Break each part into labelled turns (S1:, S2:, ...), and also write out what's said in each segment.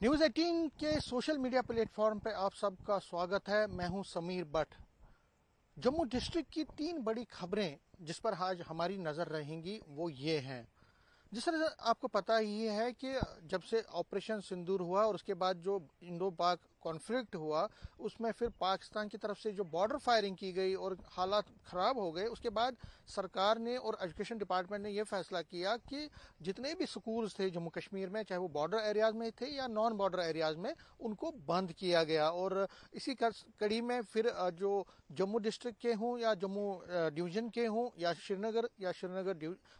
S1: News 18 के social media platform पे आप सबका स्वागत है। मैं हूं समीर बट। जम्मू डिस्ट्रिक्ट की 3 बड़ी खबरें जिस पर आज हमारी नज़र रहेंगी वो ये हैं। जिस तरह आपको पता ही है कि जब से ऑपरेशन सिंदूर हुआ और उसके बाद जो इंडो पाक कॉन्फ्लिक्ट हुआ, उसमें फिर पाकिस्तान की तरफ से जो बॉर्डर फायरिंग की गई और हालात ख़राब हो गए, उसके बाद सरकार ने और एजुकेशन डिपार्टमेंट ने यह फैसला किया कि जितने भी स्कूल्स थे जम्मू कश्मीर में, चाहे वो बॉर्डर एरियाज़ में थे या नॉन बॉर्डर एरियाज़ में, उनको बंद किया गया। और इसी कड़ी में फिर जो जम्मू डिस्ट्रिक्ट के हों या जम्मू डिवीज़न के हों या श्रीनगर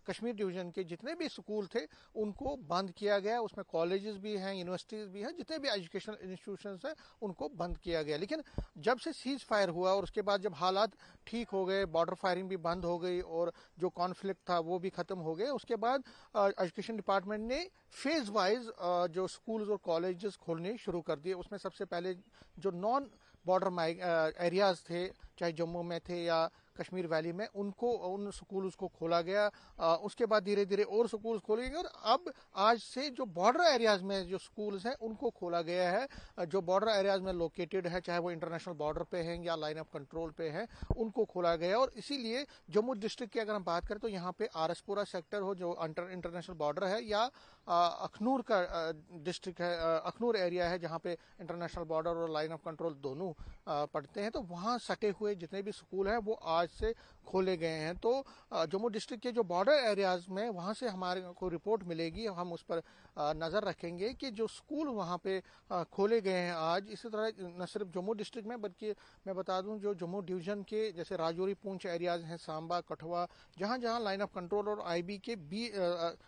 S1: कश्मीर डिवीज़न के जितने भी स्कूल थे उनको बंद किया गया। उसमें कॉलेजेस भी हैं, यूनिवर्सिटीज़ भी हैं, जितने भी एजुकेशनल इंस्टीट्यूशंस हैं उनको बंद किया गया। लेकिन जब से सीज फायर हुआ और उसके बाद जब हालात ठीक हो गए, बॉर्डर फायरिंग भी बंद हो गई और जो कॉन्फ्लिक्ट था वो भी ख़त्म हो गए, उसके बाद एजुकेशन डिपार्टमेंट ने फेज़ वाइज जो स्कूल्स और कॉलेजेस खोलने शुरू कर दिए। उसमें सबसे पहले जो नॉन बॉर्डर एरियाज़ थे, चाहे जम्मू में थे या कश्मीर वैली में, उन स्कूल्स को खोला गया। उसके बाद धीरे धीरे और स्कूल्स खोले गए और अब आज से जो बॉर्डर एरियाज में जो स्कूल्स हैं उनको खोला गया है। जो बॉर्डर एरियाज में लोकेटेड है, चाहे वो इंटरनेशनल बॉर्डर पे हैं या लाइन ऑफ कंट्रोल पे हैं, उनको खोला गया। और इसीलिए जम्मू डिस्ट्रिक्ट की अगर हम बात करें तो यहाँ पे आरएसपुरा सेक्टर हो जो इंटरनेशनल बॉर्डर है, या अखनूर का डिस्ट्रिक्ट है, अखनूर एरिया है जहाँ पे इंटरनेशनल बॉर्डर और लाइन ऑफ कंट्रोल दोनों पड़ते हैं, तो वहाँ सटे हुए जितने भी स्कूल हैं वो आज से खोले गए हैं। तो जम्मू डिस्ट्रिक्ट के जो बॉर्डर एरियाज में वहाँ से हमारे को रिपोर्ट मिलेगी, हम उस पर नज़र रखेंगे कि जो स्कूल वहाँ पे खोले गए हैं आज। इसी तरह न सिर्फ जम्मू डिस्ट्रिक्ट में बल्कि मैं बता दूं जो जम्मू डिवीज़न के जैसे राजौरी पूंछ एरियाज हैं, सांबा, कठुआ, जहाँ जहाँ लाइन ऑफ कंट्रोल और आईबी के बी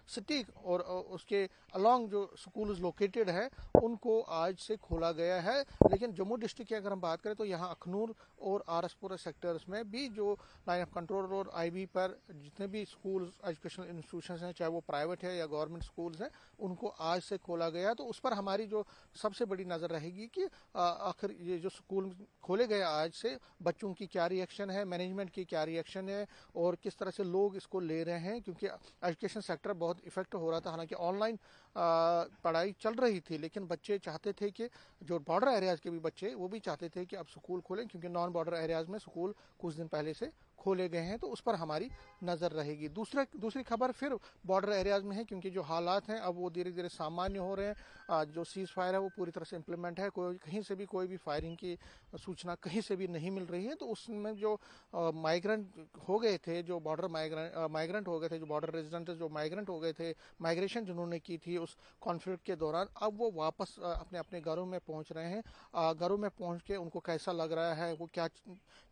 S1: सिटी और उसके अलॉन्ग जो स्कूल्स लोकेटेड है उनको आज से खोला गया है। लेकिन जम्मू डिस्ट्रिक्ट की अगर हम बात करें तो यहाँ अखनूर और आरएसपुरा सेक्टर्स में भी जो लाइन ऑफ कंट्रोल और आईबी पर जितने भी स्कूल एजुकेशनल इंस्टीट्यूशंस हैं, चाहे वो प्राइवेट है या गवर्नमेंट स्कूल्स हैं, उनको आज से खोला गया। तो उस पर हमारी जो सबसे बड़ी नज़र रहेगी कि आखिर ये जो स्कूल खोले गए आज से, बच्चों की क्या रिएक्शन है, मैनेजमेंट की क्या रिएक्शन है और किस तरह से लोग इसको ले रहे हैं। क्योंकि एजुकेशन सेक्टर बहुत इफेक्ट हो रहा था, हालांकि ऑनलाइन पढ़ाई चल रही थी, लेकिन बच्चे चाहते थे कि जो बॉर्डर एरियाज के भी बच्चे वो भी चाहते थे कि अब स्कूल खोलें, क्योंकि नॉन बॉर्डर एरियाज में स्कूल कुछ दिन पहले से खोले गए हैं। तो उस पर हमारी नज़र रहेगी। दूसरी खबर फिर बॉर्डर एरियाज में है, क्योंकि जो हालात हैं अब वो धीरे धीरे सामान्य हो रहे हैं। जो सीज फायर है वो पूरी तरह से इम्प्लीमेंट है, कहीं से भी कोई भी फायरिंग की सूचना कहीं से भी नहीं मिल रही है। तो उसमें जो माइग्रेंट हो गए थे, जो बॉर्डर माइग्रेंट हो गए थे, जो बॉर्डर रेजिडेंट जो माइग्रेंट हो गए थे, माइग्रेशन जिन्होंने की थी उस कॉन्फ्लिक्ट के दौरान, अब वो वापस अपने अपने घरों में पहुंच रहे हैं। घरों में पहुंच के उनको कैसा लग रहा है, वो क्या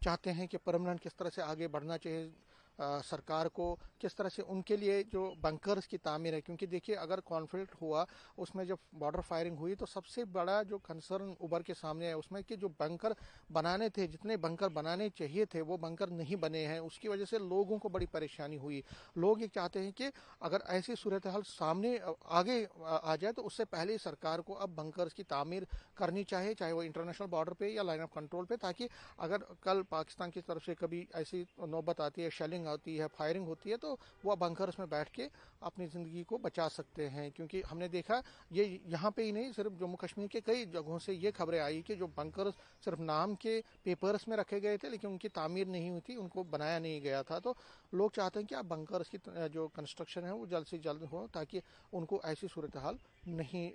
S1: चाहते हैं कि परमानेंट किस तरह से आगे बढ़ना चाहिए सरकार को, किस तरह से उनके लिए जो बंकर्स की तामीर है। क्योंकि देखिए अगर कॉन्फ्लिक्ट हुआ, उसमें जब बॉर्डर फायरिंग हुई तो सबसे बड़ा जो कंसर्न उभर के सामने है उसमें कि जो बंकर बनाने थे, जितने बंकर बनाने चाहिए थे वो बंकर नहीं बने हैं। उसकी वजह से लोगों को बड़ी परेशानी हुई। लोग ये चाहते हैं कि अगर ऐसी सूरत हाल सामने आगे आ जाए तो उससे पहले सरकार को अब बंकर्स की तामीर करनी चाहिए, चाहे वो इंटरनेशनल बॉर्डर पे या लाइन ऑफ कंट्रोल पे, ताकि अगर कल पाकिस्तान की तरफ से कभी ऐसी नौबत आती है, शेलिंग होती है, फायरिंग होती है, तो वो बंकर्स में बैठ के अपनी ज़िंदगी को बचा सकते हैं। क्योंकि हमने देखा ये यहाँ पे ही नहीं, सिर्फ जम्मू कश्मीर के कई जगहों से ये खबरें आई कि जो बंकर्स सिर्फ नाम के पेपर्स में रखे गए थे लेकिन उनकी तामीर नहीं हुई थी, उनको बनाया नहीं गया था। तो लोग चाहते हैं कि अब बंकर्स की जो कंस्ट्रक्शन है वो जल्द से जल्द हो, ताकि उनको ऐसी सूरत हाल नहीं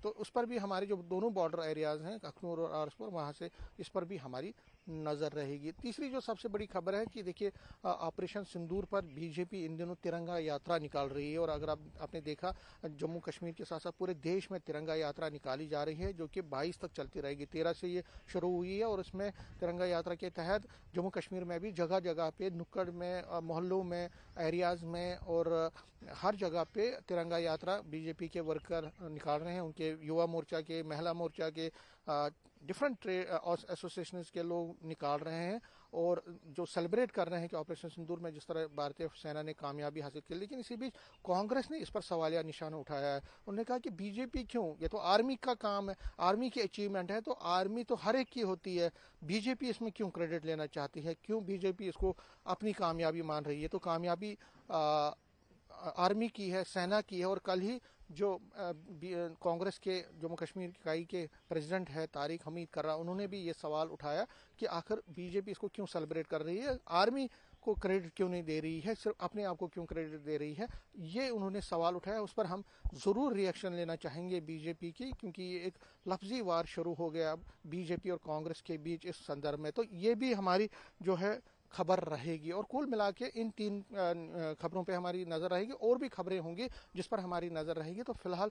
S1: तो उस पर भी हमारे जो दोनों बॉर्डर एरियाज हैं अखनूर और आरएसपुर, वहाँ से इस पर भी हमारी नज़र रहेगी। तीसरी जो सबसे बड़ी खबर है कि देखिए ऑपरेशन सिंदूर पर बीजेपी इन दिनों तिरंगा यात्रा निकाल रही है। और अगर आपने देखा जम्मू कश्मीर के साथ साथ पूरे देश में तिरंगा यात्रा निकाली जा रही है, जो कि 22 तक चलती रहेगी। 13 से ये शुरू हुई है और इसमें तिरंगा यात्रा के तहत जम्मू कश्मीर में भी जगह जगह पे, नुक्कड़ में, मोहल्लों में, एरियाज़ में और हर जगह पे तिरंगा यात्रा बीजेपी के वर्कर निकाल रहे हैं। उनके युवा मोर्चा के, महिला मोर्चा के, डिफरेंट ट्रेड एसोसिएशन के लोग निकाल रहे हैं और जो सेलिब्रेट कर रहे हैं कि ऑपरेशन सिंदूर में जिस तरह भारतीय सेना ने कामयाबी हासिल की। लेकिन इसी बीच कांग्रेस ने इस पर सवालिया निशान उठाया है। उन्होंने कहा कि बीजेपी क्यों, ये तो आर्मी का काम है, आर्मी की अचीवमेंट है, तो आर्मी तो हर एक की होती है, बीजेपी इसमें क्यों क्रेडिट लेना चाहती है, क्यों बीजेपी इसको अपनी कामयाबी मान रही है। तो कामयाबी आर्मी की है, सेना की है। और कल ही جو کانگریس کے جموں کشمیر اکائی کے پریزیڈنٹ ہے طارق حمید کرا، انہوں نے بھی یہ سوال اٹھایا کہ آخر بی جے پی اس کو کیوں سیلیبریٹ کر رہی ہے، آرمی کو کریڈٹ کیوں نہیں دے رہی ہے، صرف اپنے آپ کو کیوں کریڈٹ دے رہی ہے. یہ انہوں نے سوال اٹھایا، اس پر ہم ضرور ریئیکشن لینا چاہیں گے بی جے پی کی، کیونکہ یہ ایک لفظی وار شروع ہو گیا بی جے پی اور کانگریس کے بیچ اس سندرب میں. تو یہ بھی ہماری جو ہے خبر رہے گی، اور کل ملا کے ان تین خبروں پہ ہماری نظر رہے گی. اور بھی خبریں ہوں گی جس پر ہماری نظر رہے گی. تو فی الحال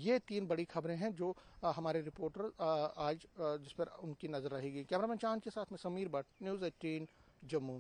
S1: یہ تین بڑی خبریں ہیں جو ہمارے رپورٹر آج جس پر ان کی نظر رہے گی. کیمرہ مین چاند کے ساتھ میں سمیر بٹ، نیوز 18 جموں.